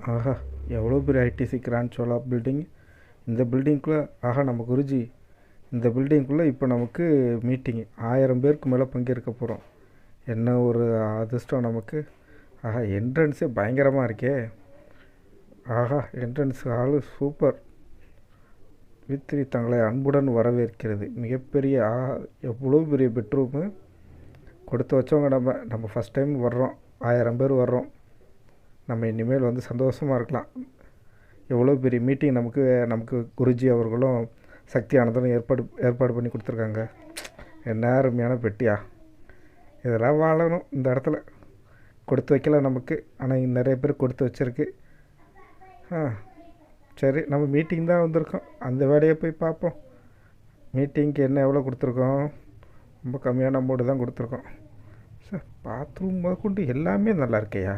ஆஹா! எவ்வளோ பெரிய ITC grand சோலா building. இந்த பில்டிங்குள்ளே நம்ம குருஜி இந்த பில்டிங்குள்ளே இப்போ நமக்கு மீட்டிங்கு 1000 பேருக்கு மேலே பங்கேற்க போகிறோம். என்ன ஒரு அதிர்ஷ்டம் நமக்கு. என்ட்ரன்ஸே பயங்கரமாக இருக்கே. Entrance hall super. வித்ரி தங்களை அன்புடன் வரவேற்கிறது. மிகப்பெரிய எவ்வளோ பெரிய பெட்ரூமு. கொடுத்து வச்சவங்க. நம்ம ஃபஸ்ட் டைம் வர்றோம், 1000 பேர் வர்றோம். நம்ம இனிமேல் வந்து சந்தோஷமாக இருக்கலாம். எவ்வளோ பெரிய மீட்டிங் நமக்கு குருஜி அவர்களும் சக்தி ஆனந்தனும் ஏற்பாடு பண்ணி கொடுத்துருக்காங்க. என்ன அருமையான பெட்டியா. இதெல்லாம் வாழணும் இந்த இடத்துல. கொடுத்து வைக்கல நமக்கு, ஆனால் நிறைய பேர் கொடுத்து வச்சுருக்கு. சரி, நம்ம மீட்டிங் தான் வந்திருக்கோம், அந்த வேலையை போய் பார்ப்போம். மீட்டிங்க்கு என்ன எவ்வளோ கொடுத்துருக்கோம்? ரொம்ப கம்மியான அமௌண்ட்டு தான் கொடுத்துருக்கோம். சார், பாத்ரூம் முதற்கொண்டு எல்லாமே நல்லா இருக்கையா.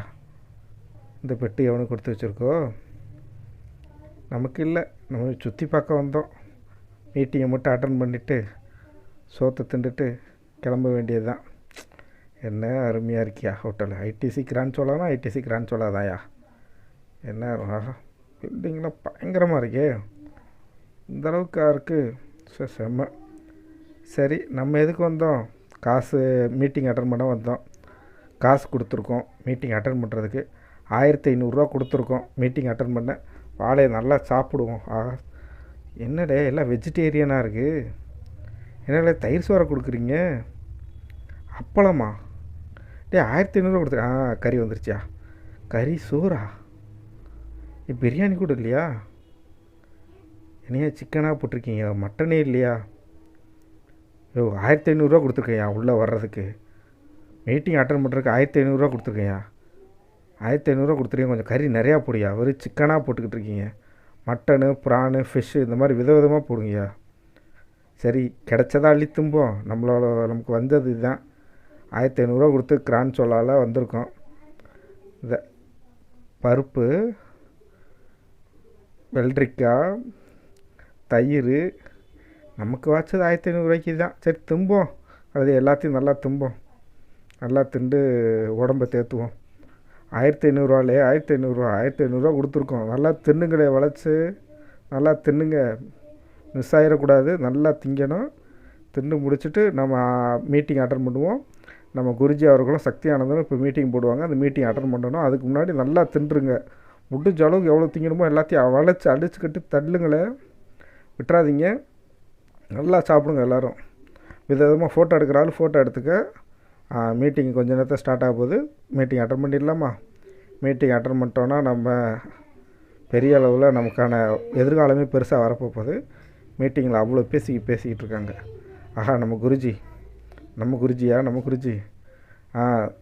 இந்த பெட்டி எவனுக்கு கொடுத்து வச்சுருக்கோ? நமக்கு இல்லை, நம்ம சுற்றி பார்க்க வந்தோம். மீட்டிங்கை மட்டும் அட்டன் பண்ணிவிட்டு சோத்தை திண்டுட்டு கிளம்ப வேண்டியது தான். என்ன அருமையாக இருக்கியா ஹோட்டலு. ஐடிசி கிராண்ட் சோலானா ஐடிசி கிராண்ட் சோலா தாயா. என்ன பில்டிங்லாம் பயங்கரமாக இருக்கே. இந்தளவுக்கா இருக்குது. செம்ம. சரி, நம்ம எதுக்கு வந்தோம்? காசு மீட்டிங் அட்டன் பண்ண வந்தோம். காசு கொடுத்துருக்கோம் மீட்டிங் அட்டன் பண்ணுறதுக்கு. 1500 கொடுத்துருக்கோம் மீட்டிங் அட்டன் பண்ண. வாழையை நல்லா சாப்பிடுவோம். என்னடே எல்லாம் வெஜிடேரியனாக இருக்குது. என்னடே தயிர் சோறை கொடுக்குறீங்க? அப்பளமா? 1500 கொடுத்துரு. கறி வந்துருச்சியா? கறி சோறா? பிரியாணி கூட இல்லையா? என்னையா சிக்கனாக போட்டிருக்கீங்க, மட்டனே இல்லையா? 1500 கொடுத்துருக்கையா உள்ளே வர்றதுக்கு. மீட்டிங் அட்டன் பண்ணுறதுக்கு 1500 கொடுத்துருக்கையா? 1500 கொடுத்துருக்கீங்க. கொஞ்சம் கறி நிறையா போடுயா. வெறும் சிக்கனாக போட்டுக்கிட்டு இருக்கீங்க. மட்டனு, ப்ரானு, ஃபிஷ்ஷு இந்த மாதிரி விதவிதமாக போடுங்கய்யா. சரி, கிடைச்சதா அள்ளி தும்போம். நமக்கு வந்தது இதுதான். 1500 கொடுத்து கிராண்ட் சோலாவில் வந்திருக்கோம். இந்த பருப்பு, வெள்ளரிக்காய், தயிர் நமக்கு வச்சது 1500 தான். சரி, தும்போம். அது எல்லாத்தையும் நல்லா தும்போம். நல்லா திண்டு உடம்பை தேற்றுவோம். 1500 1500 கொடுத்துருக்கோம். நல்லா தின்னுங்களே, வளைச்சி நல்லா தின்னுங்க. மிஸ் ஆகிடக்கூடாது. நல்லா திங்கணும். தின்னு முடிச்சுட்டு நம்ம மீட்டிங் அட்டன் பண்ணுவோம். நம்ம குருஜி அவர்களும் சக்தி ஆனந்தனும் இப்போ மீட்டிங் போடுவாங்க. அந்த மீட்டிங் அட்டன் பண்ணணும். அதுக்கு முன்னாடி நல்லா தின்றுங்க. முடிஞ்ச அளவுக்கு எவ்வளோ திங்கணுமோ எல்லாத்தையும் வளைச்சி அடிச்சுக்கிட்டு தள்ளுங்களே, விட்டுறாதீங்க. நல்லா சாப்பிடுங்க எல்லோரும். விதவிதமாக ஃபோட்டோ எடுக்கிறாலும் ஃபோட்டோ எடுத்துக்க. மீட்டிங் கொஞ்ச நேரத்தில் ஸ்டார்ட் ஆக போகுது. மீட்டிங் அட்டன் பண்ணிடலாமா? மீட்டிங் அட்டன் பண்ணிட்டோன்னா நம்ம பெரிய அளவில் நமக்கான எதிர்காலமே பெருசாக வரப்போகுது. மீட்டிங்கில் அவ்வளோ பேசிக்கிட்டு இருக்காங்க. நம்ம குருஜி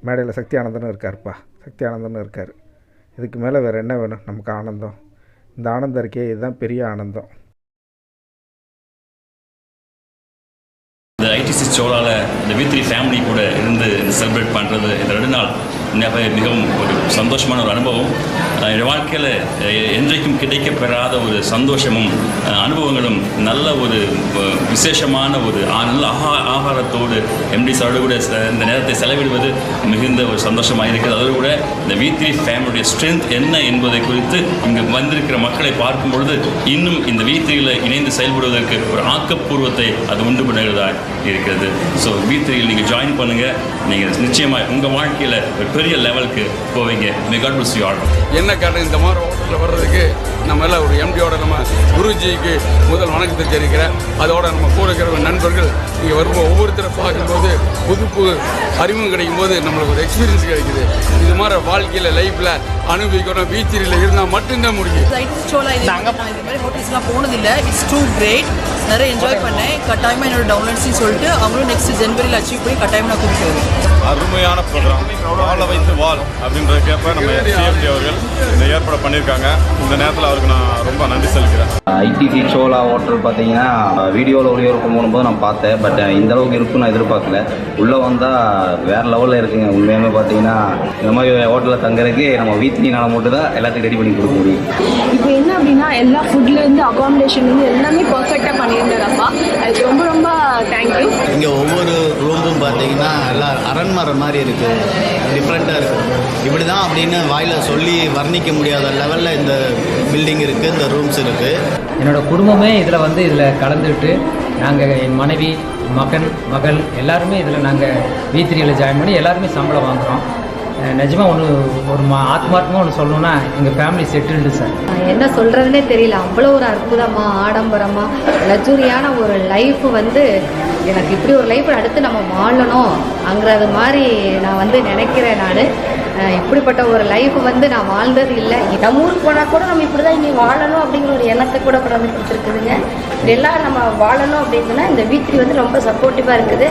மேடையில் சக்தி ஆனந்தனும் இருக்காருப்பா. சக்தி ஆனந்தனும் இருக்கார். இதுக்கு மேலே வேறு என்ன வேணும் நமக்கு? ஆனந்தம். இந்த ஆனந்தம் இருக்கே, இதுதான் பெரிய ஆனந்தம். இந்த ஐடிசி சோலாவில் இந்த V3 ஃபேமிலி கூட இருந்து செலிப்ரேட் பண்ணுறது இந்த 2 நாள் மிகவும் ஒரு சந்தோஷமான ஒரு அனுபவம். என் வாழ்க்கையில் என்றைக்கும் கிடைக்கப்பெறாத ஒரு சந்தோஷமும் அனுபவங்களும் நல்ல ஒரு விசேஷமான ஒரு நல்ல ஆகாரத்தோடு எம்டி சாரோடு கூட இந்த நேரத்தை செலவிடுவது மிகுந்த ஒரு சந்தோஷமாக இருக்குது. அதோடு கூட இந்த V3 ஃபேமிலியுடைய ஸ்ட்ரென்த் என்ன என்பதை குறித்து இங்கு வந்திருக்கிற மக்களை பார்க்கும் பொழுது இன்னும் இந்த V3யில் இணைந்து செயல்படுவதற்கு ஒரு ஆக்கப்பூர்வத்தை அது உண்டு பண்ணுகிறதாக இருக்கிறது. ஸோ V3யில் நீங்கள் ஜாயின் பண்ணுங்கள். நீங்கள் நிச்சயமாக உங்கள் வாழ்க்கையில் ஒரு பெரிய லெவலுக்கு போவீங்க. May god bless you all. என்ன காரணம் இந்த மாதிரி ஹோட்டலில் வர்றதுக்கு? நம்ம எல்லாம் ஒரு எம்டியோட நம்ம குருஜிக்கு முதல் வணக்கத்தை தெரிவிக்கிறேன். அதோட நம்ம கூட இருக்கிற நண்பர்கள் இங்கே வரும்போது ஒவ்வொருத்தரை பார்க்கும்போது புது அறிமுகம் கிடைக்கும் போது நம்மளுக்கு ஒரு எக்ஸ்பீரியன்ஸ் கிடைக்குது. இது மாதிரி வாழ்க்கையில் லைஃப்பில் அனுபவிக்கணும். V3யில் இருந்தால் மட்டும்தான் முடியும். இந்த மாதிரி ஹோட்டல்ஸ்லாம் போனதில்லை. It's too great. நிறைய என்ஜாய் பண்ணேன். கட்டாயமாக என்னோட டவுன்லோட்ஸ்னு சொல்லிட்டு அவங்களும் நெக்ஸ்ட் ஜனவரியில் அச்சீவ் பண்ணி கட்டாயமாக நான் கூப்பிட்டு வருவேன். அருமையான ப்ரோக்ராம். வாழ வைத்து வாழ் அப்படின்றதுக்கேற்ப நம்ம சிஎம்டி அவர்கள் இந்த ஏற்பாடு பண்ணியிருக்காங்க. இந்த நேரத்தில் அவர் அவருக்கு நான் ரொம்ப நன்றி செலுத்துகிறேன். ஐடிசி சோலா ஹோட்டல் பார்த்தீங்கன்னா வீடியோவில் ஒளிபரப்பு போகும்போது நான் பார்த்தேன். பட் இந்த அளவுக்கு இருக்குன்னு நான் எதிர்பார்க்கல. உள்ளே வந்தால் வேறு லெவலில் இருக்குங்க. உண்மையாகவே பார்த்தீங்கன்னா இந்த மாதிரி ஹோட்டலில் தங்குறதுக்கு நம்ம வீட்லினால மட்டும் தான் எல்லாத்தையும் ரெடி பண்ணி கொடுக்க முடியும். இப்போ என்ன அப்படின்னா எல்லா ஃபுட்லேருந்து அகாமடேஷன்லேருந்து எல்லாமே பர்ஃபெக்டாக பண்ணியிருந்ததப்பா. அதுக்கு ரொம்ப ரொம்ப தேங்க்யூ. இங்கே ஒவ்வொரு ரூமும் பார்த்தீங்கன்னா எல்லாம் அரண்மனை மாதிரி இருக்குது, டிஃப்ரெண்ட்டாக இருக்குது. இப்படி தான் அப்படின்னு வாயில் சொல்லி வர்ணிக்க முடியாத லெவலில் இந்த பில்டிங் இருக்குது, இந்த ரூம்ஸ் இருக்குது. என்னோடய குடும்பமே இதில் கலந்துக்கிட்டு நாங்கள் என் மனைவி மகள் எல்லாருமே இதில் நாங்கள் V3யில் ஜாயின் பண்ணி எல்லாருமே சம்பளம் வாங்குகிறோம். நிஜமாக ஒரு ஆத்மார்த்தமாக ஒன்று சொல்லணுன்னா எங்கள் ஃபேமிலி செட்டில்டு சார். என்ன சொல்கிறதுனே தெரியல. அவ்வளோ ஒரு அற்புதமாக ஆடம்பரமாக லக்ஸுரியான ஒரு லைஃப் எனக்கு இப்படி ஒரு லைஃப் அடுத்து நம்ம வாழணும்ங்கிறது மாதிரி நான் நினைக்கிறேன். நான் இப்படிப்பட்ட ஒரு லைஃப் நான் வாழ்ந்தது இல்லை. நம்ம ஊருக்கு போனால் கூட நம்ம இப்படி தான் இங்கே வாழணும் அப்படிங்கிற ஒரு எண்ணத்தை கூட கொண்டு வந்து கொடுத்துருக்குதுங்க. இதெல்லாம் நம்ம வாழணும் அப்படின்னு சொன்னால் இந்த V3 ரொம்ப சப்போர்ட்டிவாக இருக்குது.